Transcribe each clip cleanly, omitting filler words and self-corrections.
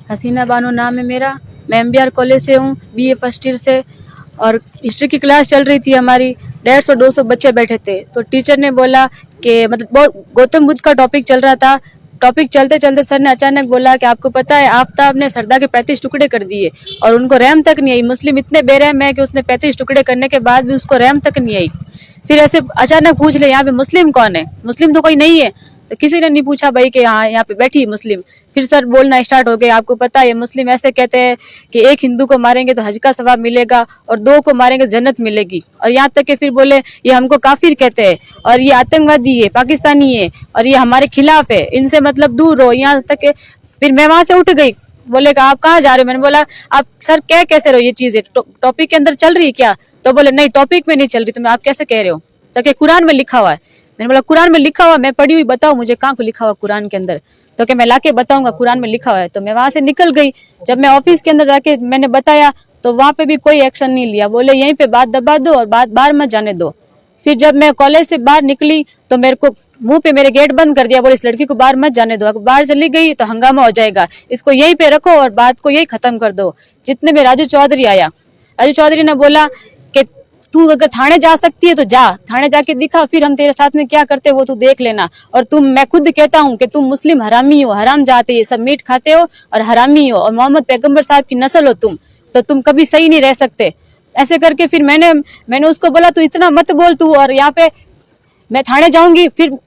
हसीना बानो नाम है मेरा। मैं MBR कॉलेज से हूँ, BA फर्स्ट ईयर से। और हिस्ट्री की क्लास चल रही थी हमारी, 150-200 बच्चे बैठे थे। तो टीचर ने बोला कि मतलब गौतम बुद्ध का टॉपिक चल रहा था। टॉपिक चलते चलते सर ने अचानक बोला कि आपको पता है आफताब ने सरदार के 35 टुकड़े कर दिए और उनको रहम तक नहीं आई। मुस्लिम इतने बेरहम है कि उसने 35 टुकड़े करने के बाद भी उसको रहम तक नहीं आई। फिर ऐसे अचानक पूछ ले यहाँ पे मुस्लिम कौन है, मुस्लिम तो कोई नहीं है। तो किसी ने नहीं पूछा भाई कि हाँ यहाँ पे बैठी मुस्लिम। फिर सर बोलना स्टार्ट हो गए, आपको पता है मुस्लिम ऐसे कहते हैं कि एक हिंदू को मारेंगे तो हज का सवाब मिलेगा और 2 को मारेंगे जन्नत मिलेगी। और यहाँ तक कि फिर बोले ये हमको काफिर कहते हैं और ये आतंकवादी है, पाकिस्तानी है और ये हमारे खिलाफ है, इनसे मतलब दूर रहो। यहाँ तक के फिर मैं वहां से उठ गई। बोले कि आप कहाँ जा रहे हो? मैंने बोला आप सर कह कैसे रहो ये चीजें, टॉपिक के अंदर चल रही है क्या? तो बोले नहीं टॉपिक में नहीं चल रही, तो मैं आप कैसे कह रहे हो? तो कि कुरान में लिखा हुआ है। मैंने बोला कुरान में लिखा हुआ, मैं पढ़ी हुई बताओ मुझे कहाँ को लिखा हुआ कुरान के अंदर। तो कि मैं लाके बताऊंगा कुरान में लिखा हुआ है। तो मैं वहां से निकल गई। जब मैं ऑफिस के अंदर जाके मैंने बताया तो वहां पे भी कोई एक्शन नहीं लिया। बोले यहीं पे बात दबा दो और बात बाहर मत जाने दो। फिर जब मैं कॉलेज से बाहर निकली तो मेरे को मुंह पे मेरे गेट बंद कर दिया। बोले इस लड़की को बाहर मत जाने दो, बाहर चली गई तो हंगामा हो जाएगा, इसको यहीं पे रखो और बात को यही खत्म कर दो। जितने में राजू चौधरी आया, राजू चौधरी ने बोला कि तू अगर थाने जा सकती है तो जा, थाने जाके दिखा, फिर हम तेरे साथ में क्या करते वो तू देख लेना। और मैं खुद कहता हूँ कि तुम मुस्लिम हरामी हो, हराम जाते, सब मीट खाते हो और हरामी हो और मोहम्मद पैगंबर साहब की नस्ल हो तुम, तो तुम कभी सही नहीं रह सकते। ऐसे करके फिर मैंने उसको बोला तू इतना मत बोल तू, और यहाँ पे मैं थाने जाऊंगी, फिर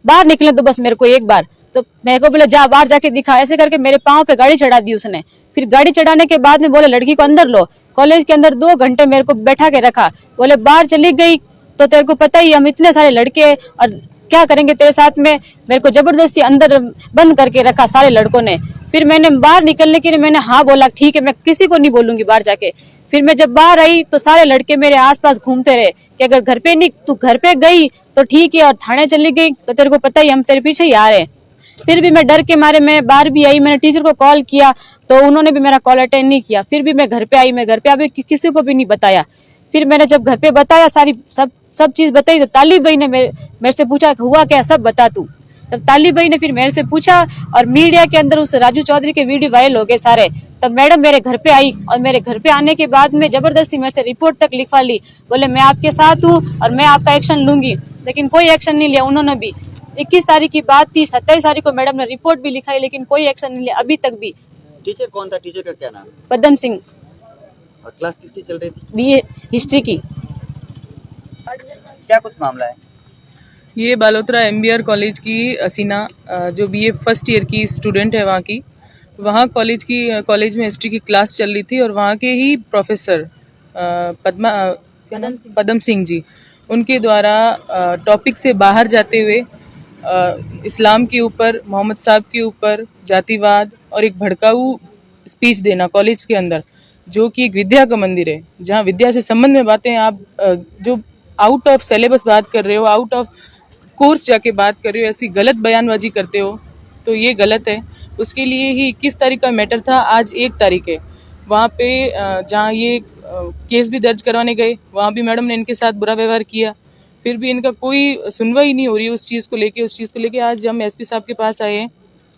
बाहर निकले तो बस मेरे को एक बार। तो मेरे को बोला जा बाहर जाके दिखा। ऐसे करके मेरे पाँव पे गाड़ी चढ़ा दी उसने। फिर गाड़ी चढ़ाने के बाद में बोले लड़की को अंदर लो। कॉलेज के अंदर 2 घंटे मेरे को बैठा के रखा। बोले बाहर चली गई तो तेरे को पता ही हम इतने सारे लड़के और क्या करेंगे तेरे साथ में। मेरे को जबरदस्ती अंदर बंद करके रखा सारे लड़कों ने। फिर मैंने बाहर निकलने के लिए मैंने हाँ बोला ठीक है मैं किसी को नहीं बोलूंगी बाहर जाके। फिर मैं जब बाहर आई तो सारे लड़के मेरे आसपास घूमते रहे कि अगर घर पे नहीं तू घर पे गई तो ठीक है और थाने चली गई तो तेरे को पता ही हम तेरे पीछे ही आ रहे हैं। फिर भी मैं डर के मारे मैं बाहर भी आई, मैंने टीचर को कॉल किया तो उन्होंने भी मेरा कॉल अटेंड नहीं किया। फिर भी मैं घर पे आई, मैं घर पे अभी किसी को भी नहीं बताया। फिर मैंने जब घर पे बताया सारी सब चीज बताई तो तालिब भाई ने मेरे से पूछा हुआ क्या, सब बता तू। तब तालिब भाई ने फिर मेरे से पूछा और मीडिया के अंदर उस राजू चौधरी के वीडियो वायरल हो गए सारे। तब मैडम मेरे घर पे आई और मेरे घर पे आने के बाद में जबरदस्ती मेरे से रिपोर्ट तक लिखवा ली। बोले मैं आपके साथ हूँ और मैं आपका एक्शन लूंगी, लेकिन कोई एक्शन नहीं लिया उन्होंने भी। 21 तारीख की बात थी, 27 तारीख को मैडम ने रिपोर्ट भी लिखाई लेकिन कोई एक्शन नहीं लिया अभी तक भी। टीचर कौन था? टीचर का क्या नाम? पदम सिंह। और क्लास किसकी चल रही थी? BA हिस्ट्री की। क्या कुछ मामला है? ये बालोतरा MBR कॉलेज की हसीना जो BA फर्स्ट ईयर की स्टूडेंट है, वहाँ कॉलेज में हिस्ट्री की क्लास चल रही थी और वहाँ के ही प्रोफेसर पदम सिंह जी उनके द्वारा टॉपिक से बाहर जाते हुए इस्लाम के ऊपर, मोहम्मद साहब के ऊपर जातिवाद और एक भड़काऊ स्पीच देना कॉलेज के अंदर, जो कि एक विद्या का मंदिर है जहाँ विद्या से संबंध में बातें आप जो आउट ऑफ सिलेबस बात कर रहे हो, आउट ऑफ कोर्स जाके बात कर रहे हो, ऐसी गलत बयानबाजी करते हो तो ये गलत है। उसके लिए ही 21 तारीख का मैटर था, आज 1 तारीख है। वहाँ पे जहाँ ये केस भी दर्ज करवाने गए वहाँ भी मैडम ने इनके साथ बुरा व्यवहार किया, फिर भी इनका कोई सुनवाई नहीं हो रही उस चीज़ को लेके आज हम SP साहब के पास आए हैं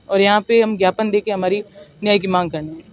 और यहाँ पे हम ज्ञापन देके हमारी न्याय की मांग करने हैं।